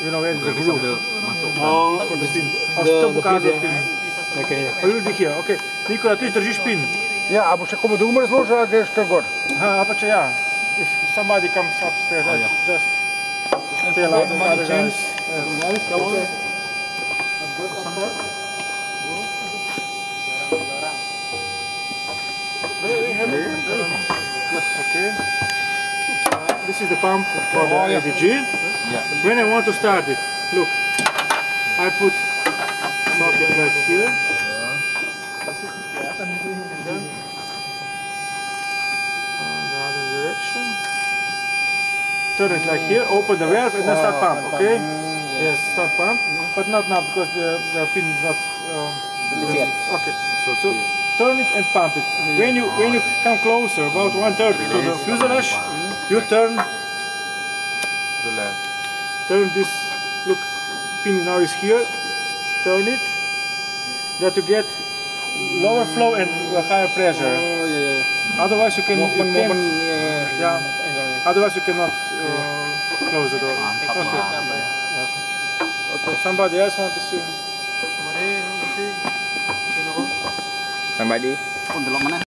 You know where is the groove? Oh, Okay. Oh, you'll be here. Okay. Nikola, ti držiš pin. Ja, a boš še komu drugemu razložil, ali greš kar gor? Aha, pa če ja. If somebody comes upstairs, just tell other guys. Okay. This is the pump for the ADG. Yeah. When I want to start it, look, I put socket right here. And then the other direction. Turn it like here, open the valve and then start pump, okay? Yes, start pump, but not now because the pin is not okay. So turn it and pump it. When you come closer, about 1/3 to the fuselage, you turn this. Look, pin now is here. Turn it. That you get lower flow and higher pressure. Otherwise you can otherwise you cannot close the door. Okay. Okay. Somebody else want to see? Somebody.